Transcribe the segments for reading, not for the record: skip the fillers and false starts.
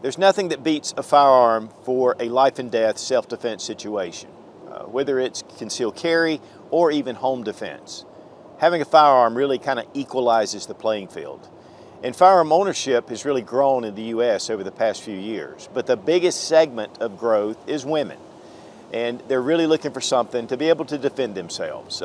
There's nothing that beats a firearm for a life and death self-defense situation, whether it's concealed carry or even home defense. Having a firearm really kind of equalizes the playing field. And firearm ownership has really grown in the U.S. over the past few years, but the biggest segment of growth is women. And they're really looking for something to be able to defend themselves.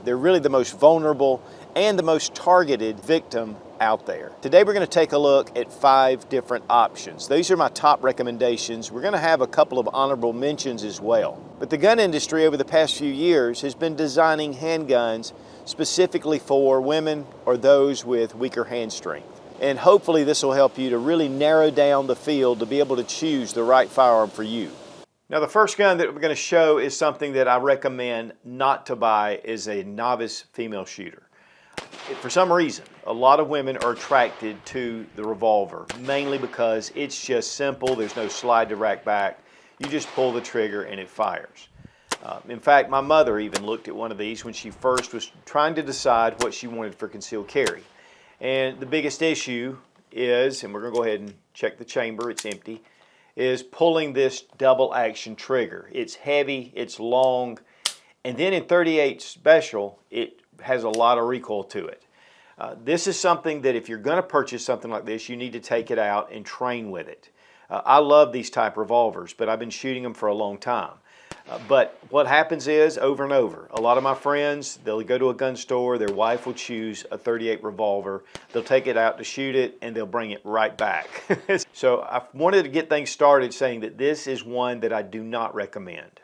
They're really the most vulnerable and the most targeted victim out there. Today we're going to take a look at 5 different options. These are my top recommendations. We're going to have a couple of honorable mentions as well. But the gun industry over the past few years has been designing handguns specifically for women or those with weaker hand strength. And hopefully this will help you to really narrow down the field to be able to choose the right firearm for you. Now the first gun that we're going to show is something that I recommend not to buy as a novice female shooter. For some reason, a lot of women are attracted to the Revolver, mainly because it's just simple. There's no slide to rack back. You just pull the trigger and it fires. In fact, my mother even looked at one of these when she first was trying to decide what she wanted for concealed carry. And the biggest issue is, and we're going to go ahead and check the chamber, it's empty, is pulling this double action trigger. It's heavy, it's long, and then in .38 Special, it has a lot of recoil to it. This is something that if you're going to purchase something like this, you need to take it out and train with it. I love these type revolvers, but I've been shooting them for a long time. But what happens is, over and over, a lot of my friends, they'll go to a gun store, their wife will choose a .38 revolver, they'll take it out to shoot it, and they'll bring it right back. So I wanted to get things started saying that this is one that I do not recommend.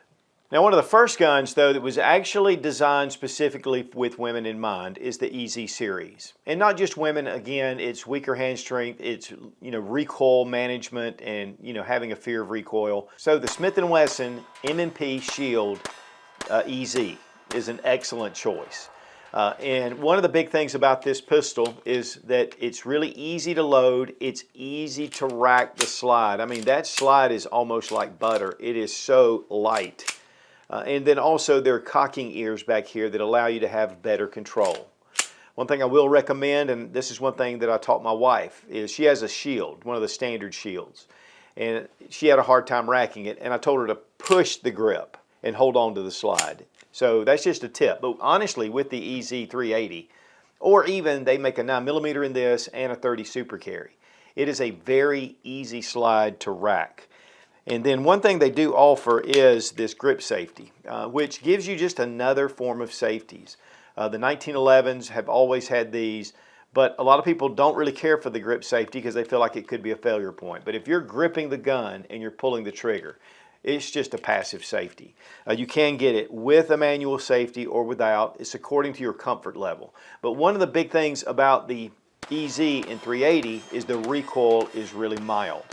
Now one of the first guns though that was actually designed specifically with women in mind is the EZ series. And not just women, again, it's weaker hand strength, it's recoil management and having a fear of recoil. So the Smith & Wesson M&P Shield EZ is an excellent choice. And one of the big things about this pistol is that it's really easy to load, it's easy to rack the slide. I mean, that slide is almost like butter. It is so light. And then also there are cocking ears back here that allow you to have better control. One thing I will recommend, and this is one thing that I taught my wife, is she has a shield, one of the standard shields. And she had a hard time racking it, and I told her to push the grip and hold on to the slide. So that's just a tip. But honestly, with the EZ380, or even they make a 9mm in this and a 30 Super Carry, it is a very easy slide to rack. And then one thing they do offer is this grip safety, which gives you just another form of safeties. The 1911s have always had these, but a lot of people don't really care for the grip safety because they feel like it could be a failure point. But if you're gripping the gun and you're pulling the trigger, it's just a passive safety. You can get it with a manual safety or without. It's according to your comfort level. But one of the big things about the EZ and 380 is the recoil is really mild.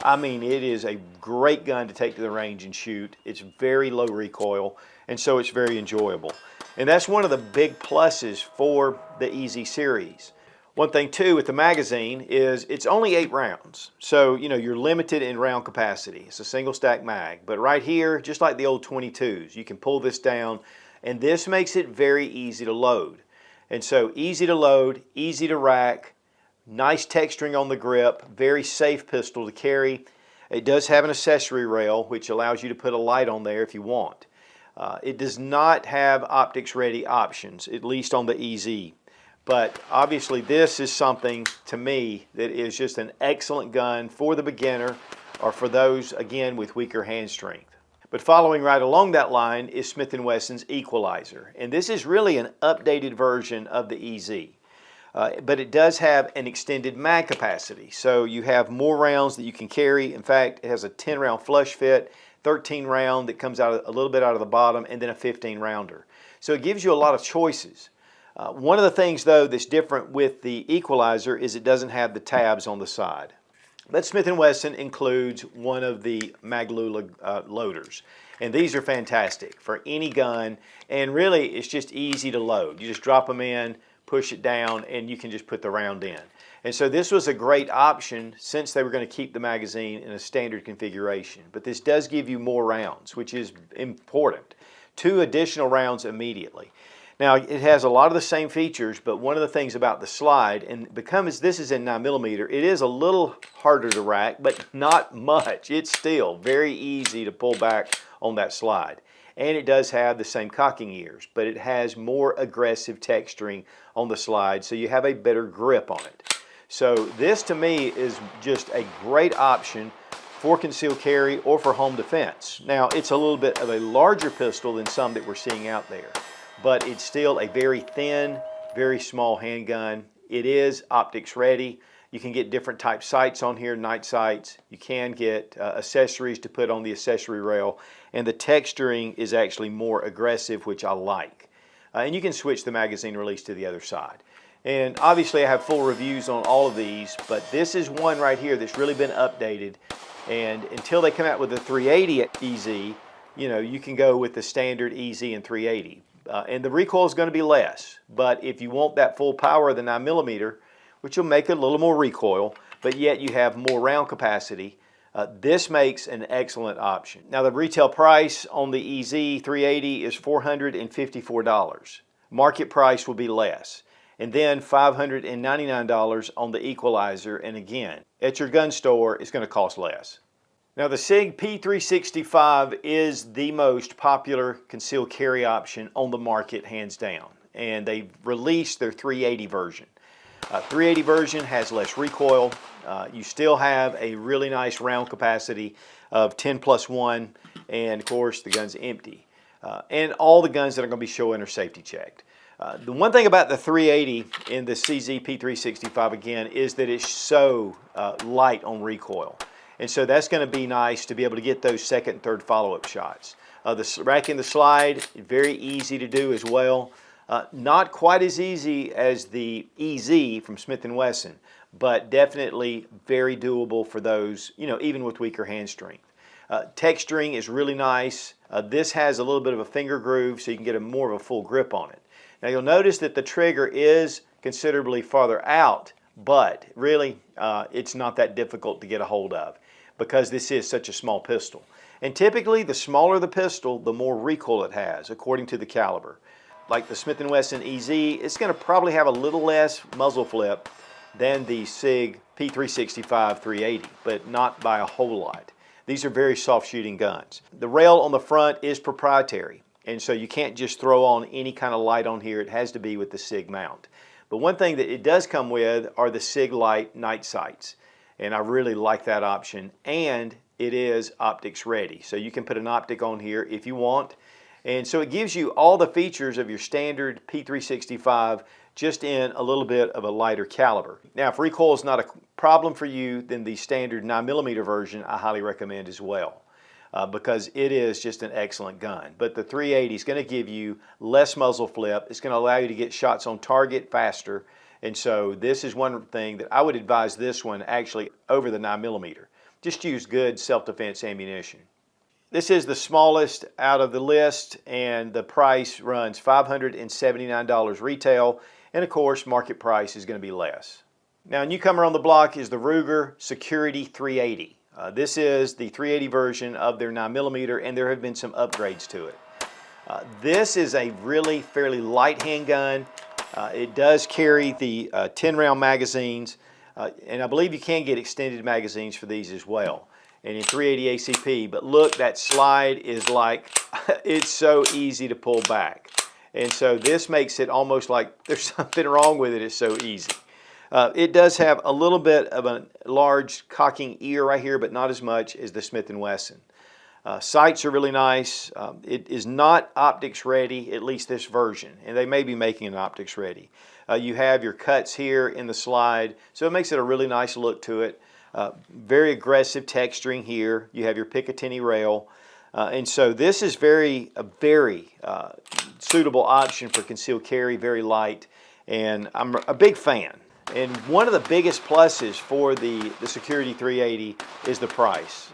I mean, it is a great gun to take to the range and shoot. It's very low recoil, and so it's very enjoyable. And that's one of the big pluses for the EZ series. One thing too with the magazine is it's only 8 rounds. So, you're limited in round capacity. It's a single stack mag. But right here, just like the old 22s, you can pull this down, and this makes it very easy to load. And so easy to load, easy to rack, nice texturing on the grip, very safe pistol to carry. It does have an accessory rail, which allows you to put a light on there if you want. It does not have optics ready options, at least on the EZ. But obviously this is something, to me, that is just an excellent gun for the beginner or for those, again, with weaker hand strength. But following right along that line is Smith & Wesson's Equalizer. And this is really an updated version of the EZ. But it does have an extended mag capacity, so you have more rounds that you can carry. In fact, it has a 10-round flush fit, 13-round that comes out a little bit out of the bottom, and then a 15-rounder. So it gives you a lot of choices. One of the things, though, that's different with the Equalizer is it doesn't have the tabs on the side. But Smith & Wesson includes one of the Maglula loaders. And these are fantastic for any gun, and really it's just easy to load. You just drop them in, push it down, and you can just put the round in. And so this was a great option since they were going to keep the magazine in a standard configuration. But this does give you more rounds, which is important. 2 additional rounds immediately. Now, it has a lot of the same features, but one of the things about the slide, and because this is in 9mm, it is a little harder to rack, but not much. It's still very easy to pull back on that slide. And it does have the same cocking ears, but it has more aggressive texturing on the slide, so you have a better grip on it. So this, to me, is just a great option for concealed carry or for home defense. Now, it's a little bit of a larger pistol than some that we're seeing out there, but it's still a very thin, very small handgun. It is optics ready. You can get different type sights on here, night sights. You can get accessories to put on the accessory rail, and the texturing is actually more aggressive, which I like. And you can switch the magazine release to the other side. And obviously I have full reviews on all of these, but this is one right here that's really been updated. And until they come out with the 380 EZ, you know, you can go with the standard EZ and 380. And the recoil is going to be less, but if you want that full power of the 9mm, which will make it a little more recoil, but yet you have more round capacity, this makes an excellent option. Now, the retail price on the EZ 380 is $454. Market price will be less. And then $599 on the Equalizer, and again, at your gun store, it's going to cost less. Now, the Sig P365 is the most popular concealed carry option on the market, hands down. And they've released their 380 version. 380 version has less recoil. You still have a really nice round capacity of 10+1, and of course, the gun's empty. And all the guns that are going to be showing are safety checked. The one thing about the 380 in the CZ P365 again is that it's so light on recoil. And so that's going to be nice to be able to get those second and third follow-up shots. The racking the slide, very easy to do as well. Not quite as easy as the EZ from Smith & Wesson, but definitely very doable for those, you know, even with weaker hand strength. Texturing is really nice. This has a little bit of a finger groove, so you can get more of a full grip on it. Now, you'll notice that the trigger is considerably farther out, but really it's not that difficult to get a hold of because this is such a small pistol. And typically, the smaller the pistol, the more recoil it has, according to the caliber. Like the Smith & Wesson EZ, it's going to probably have a little less muzzle flip than the Sig P365 380, but not by a whole lot. These are very soft shooting guns. The rail on the front is proprietary, and so you can't just throw on any kind of light on here. It has to be with the Sig mount. But one thing that it does come with are the Sig Light night sights, and I really like that option, and it is optics ready. So you can put an optic on here if you want, and so it gives you all the features of your standard P365 just in a little bit of a lighter caliber. Now, if recoil is not a problem for you, then the standard 9mm version I highly recommend as well. Because it is just an excellent gun. But the 380 is going to give you less muzzle flip. It's going to allow you to get shots on target faster. And so this is one thing that I would advise this one actually over the 9mm. Just use good self-defense ammunition. This is the smallest out of the list, and the price runs $579 retail. And of course, market price is going to be less. Now, a newcomer on the block is the Ruger Security 380. This is the 380 version of their 9mm, and there have been some upgrades to it. This is a really fairly light handgun. It does carry the 10-round magazines, and I believe you can get extended magazines for these as well, and in 380 ACP. But look, that slide is like, it's so easy to pull back. And so this makes it almost like there's something wrong with it. It's so easy. It does have a little bit of a large cocking ear right here, but not as much as the Smith & Wesson. Sights are really nice. It is not optics ready, at least this version, and they may be making it optics ready. You have your cuts here in the slide, so it makes it a really nice look to it. Very aggressive texturing here. You have your Picatinny rail. And so this is a very suitable option for concealed carry, very light, and I'm a big fan. And one of the biggest pluses for the Security 380 is the price.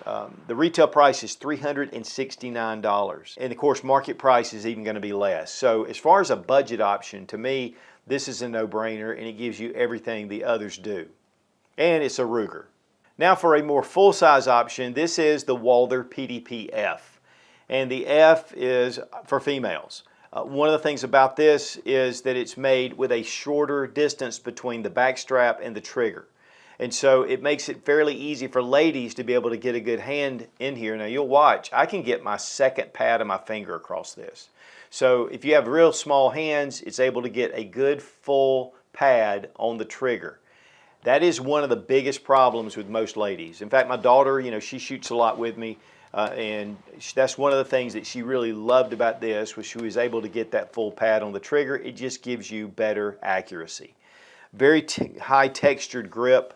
The retail price is $369, and of course market price is even going to be less. So as far as a budget option, to me, this is a no-brainer, and it gives you everything the others do. And it's a Ruger. Now for a more full-size option, this is the Walther PDPF, and the F is for females. One of the things about this is that it's made with a shorter distance between the back strap and the trigger. And so it makes it fairly easy for ladies to be able to get a good hand in here. Now you'll watch, I can get my second pad of my finger across this. So if you have real small hands, it's able to get a good full pad on the trigger. That is one of the biggest problems with most ladies. In fact, my daughter, you know, she shoots a lot with me, and that's one of the things that she really loved about this, was she was able to get that full pad on the trigger. It just gives you better accuracy. Very high textured grip.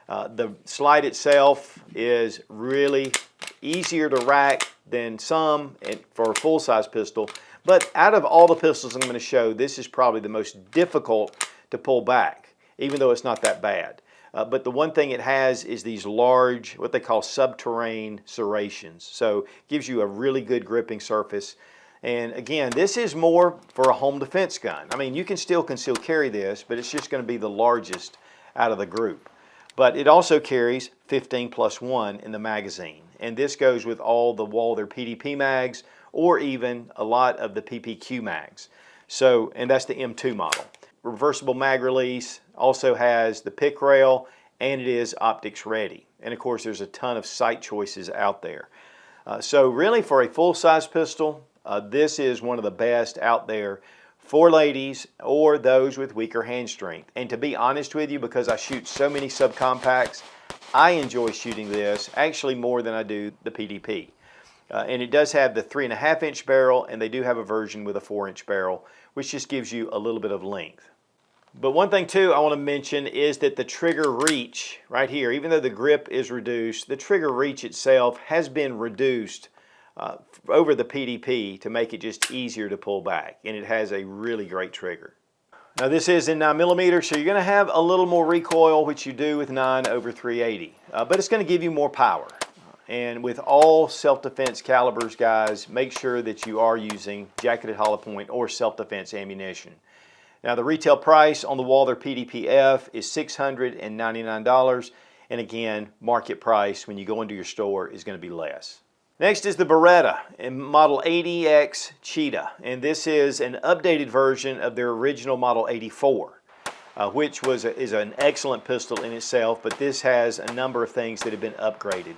The slide itself is really easier to rack than some for a full-size pistol, but out of all the pistols I'm going to show, this is probably the most difficult to pull back, even though it's not that bad. But the one thing it has is these large, what they call subterranean serrations. So it gives you a really good gripping surface. And again, this is more for a home defense gun. I mean, you can still conceal carry this, but it's just going to be the largest out of the group. But it also carries 15+1 in the magazine. And this goes with all the Walther PDP mags, or even a lot of the PPQ mags. So, and that's the M2 model. Reversible mag release, also has the pick rail, and it is optics ready. And of course there's a ton of sight choices out there. So really for a full-size pistol, this is one of the best out there for ladies or those with weaker hand strength. And to be honest with you, because I shoot so many subcompacts, I enjoy shooting this actually more than I do the PDP. And it does have the 3.5-inch barrel, and they do have a version with a 4-inch barrel, which just gives you a little bit of length. But one thing too I want to mention is that the trigger reach right here, even though the grip is reduced, the trigger reach itself has been reduced over the PDP to make it just easier to pull back, and it has a really great trigger. Now this is in 9mm, so you're going to have a little more recoil, which you do with 9/380, but it's going to give you more power. And with all self-defense calibers, guys, make sure that you are using jacketed hollow point or self-defense ammunition. Now the retail price on the Walther PDPF is $699, and again, market price when you go into your store is going to be less. Next is the Beretta in Model 80X Cheetah, and this is an updated version of their original Model 84, which is an excellent pistol in itself, but this has a number of things that have been upgraded.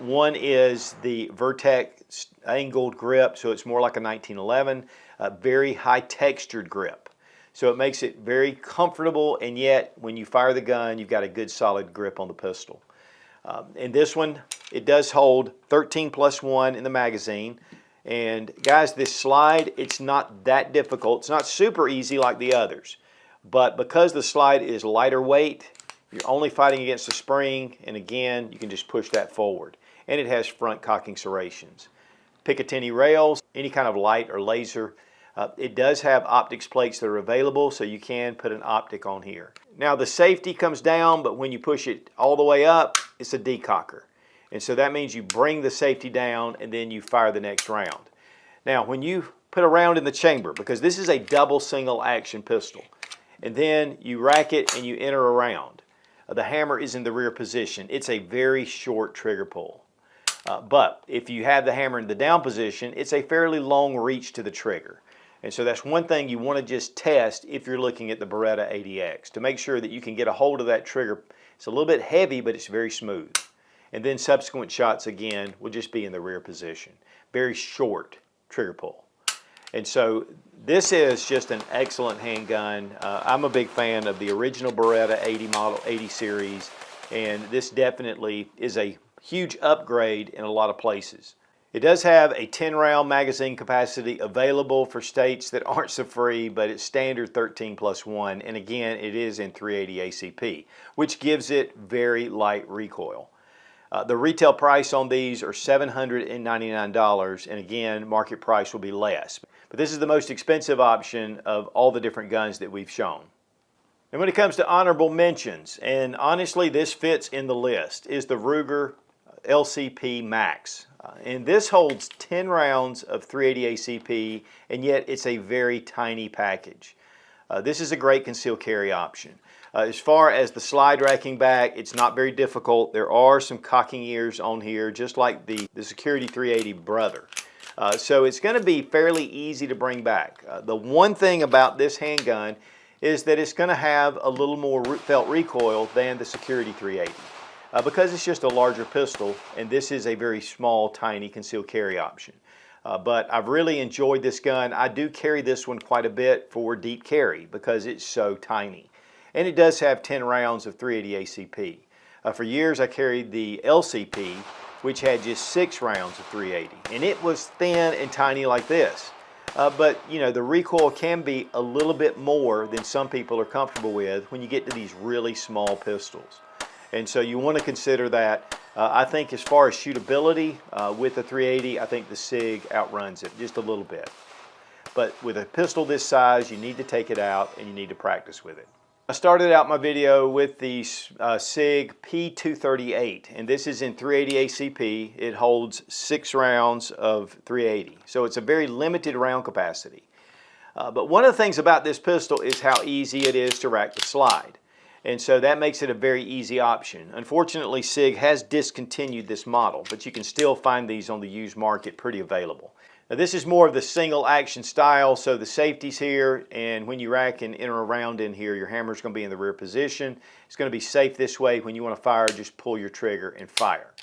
One is the Vertex angled grip, so it's more like a 1911, very high textured grip. So it makes it very comfortable, and yet when you fire the gun, you've got a good solid grip on the pistol. In this one, it does hold 13+1 in the magazine. And guys, this slide, it's not that difficult. It's not super easy like the others. But because the slide is lighter weight, you're only fighting against the spring, and again, you can just push that forward. And it has front cocking serrations. Picatinny rails, any kind of light or laser. It does have optics plates that are available, so you can put an optic on here. Now the safety comes down, but when you push it all the way up, it's a decocker. And so that means you bring the safety down and then you fire the next round. Now when you put a round in the chamber, because this is a double single action pistol, and then you rack it and you enter a round, the hammer is in the rear position. It's a very short trigger pull. But if you have the hammer in the down position, it's a fairly long reach to the trigger. And so that's one thing you want to just test if you're looking at the Beretta 80X, to make sure that you can get a hold of that trigger. It's a little bit heavy, but it's very smooth. And then subsequent shots, again, will just be in the rear position. Very short trigger pull. And so this is just an excellent handgun. I'm a big fan of the original Beretta 80 model, 80 series, and this definitely is a huge upgrade in a lot of places. It does have a 10-round magazine capacity available for states that aren't so free, but it's standard 13+1, and again, it is in 380 ACP, which gives it very light recoil. The retail price on these are $799, and again, market price will be less. But this is the most expensive option of all the different guns that we've shown. And when it comes to honorable mentions, and honestly this fits in the list, is the Ruger LCP Max. And this holds 10 rounds of 380 ACP, and yet it's a very tiny package. This is a great concealed carry option. As far as the slide racking back, it's not very difficult. There are some cocking ears on here, just like the Security 380 brother. So it's going to be fairly easy to bring back. The one thing about this handgun is that it's going to have a little more felt recoil than the Security 380 because it's just a larger pistol, and this is a very small, tiny concealed carry option. But I've really enjoyed this gun. I do carry this one quite a bit for deep carry because it's so tiny. And it does have 10 rounds of 380 ACP. For years I carried the LCP, which had just 6 rounds of 380. And it was thin and tiny like this. But you know, the recoil can be a little bit more than some people are comfortable with when you get to these really small pistols. And so you want to consider that. I think as far as shootability with the 380, I think the Sig outruns it just a little bit. But with a pistol this size, you need to take it out and you need to practice with it. I started out my video with the Sig P365, and this is in 380 ACP. It holds 6 rounds of 380, so it's a very limited round capacity. But one of the things about this pistol is how easy it is to rack the slide. And so that makes it a very easy option. Unfortunately, Sig has discontinued this model, but you can still find these on the used market pretty available. Now this is more of the single action style, so the safety's here, and when you rack and enter a round in here, your hammer's going to be in the rear position. It's going to be safe this way. When you want to fire, just pull your trigger and fire.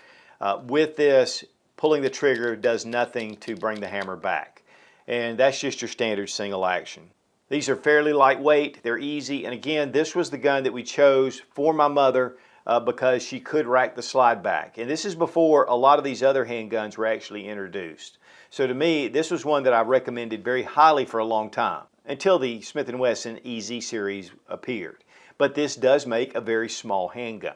With this, pulling the trigger does nothing to bring the hammer back. And that's just your standard single action. These are fairly lightweight, they're easy, and again, this was the gun that we chose for my mother because she could rack the slide back. And this is before a lot of these other handguns were actually introduced. So to me, this was one that I recommended very highly for a long time, until the Smith & Wesson EZ series appeared. But this does make a very small handgun.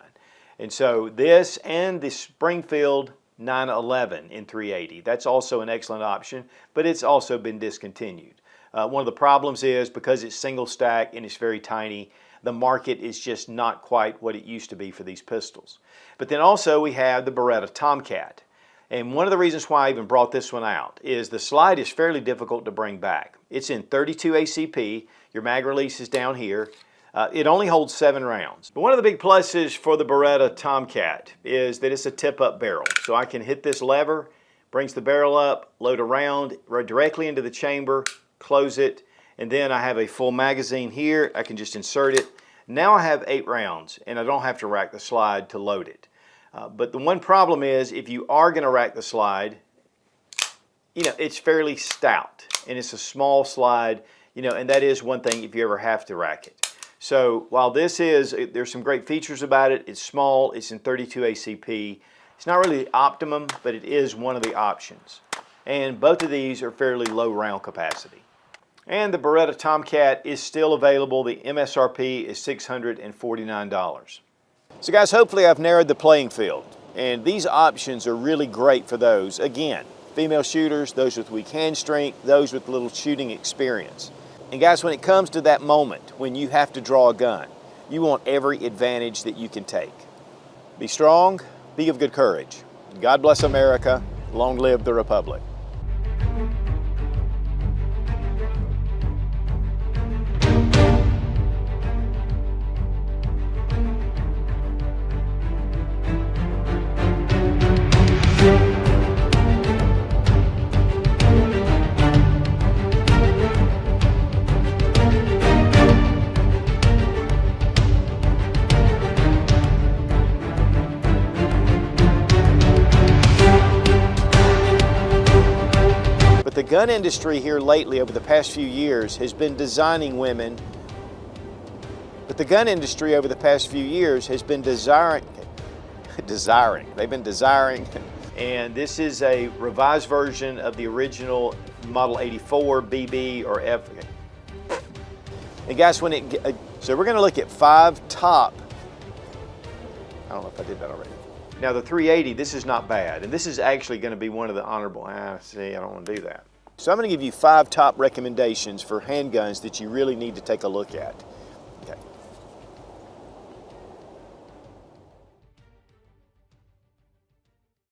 And so this and the Springfield 911 in 380, that's also an excellent option, but it's also been discontinued. One of the problems is because it's single stack and it's very tiny, the market is just not quite what it used to be for these pistols. But then also we have the Beretta Tomcat. And one of the reasons why I even brought this one out is the slide is fairly difficult to bring back. It's in 32 ACP, your mag release is down here. It only holds 7 rounds. But one of the big pluses for the Beretta Tomcat is that it's a tip-up barrel. So I can hit this lever, brings the barrel up, load a round right directly into the chamber, close it, and then I have a full magazine here. I can just insert it. Now I have 8 rounds, and I don't have to rack the slide to load it. But the one problem is if you are going to rack the slide, you know, it's fairly stout, and it's a small slide, you know, and that is one thing if you ever have to rack it. So while this is, there's some great features about it, it's small, it's in 32 ACP. It's not really the optimum, but it is one of the options. And both of these are fairly low round capacity. And the Beretta Tomcat is still available. The MSRP is $649. So guys, hopefully I've narrowed the playing field. And these options are really great for those, again, female shooters, those with weak hand strength, those with little shooting experience. And guys, when it comes to that moment when you have to draw a gun, you want every advantage that you can take. Be strong, be of good courage. God bless America. Long live the Republic. The gun industry here lately over the past few years has been designing women, they've been desiring, and this is a revised version of the original Model 84, BB, or F. And guys, so we're going to look at 5 top, I don't know if I did that already. Now the 380, this is not bad, and this is actually going to be one of the honorable, see, I don't want to do that. So I'm going to give you 5 top recommendations for handguns that you really need to take a look at.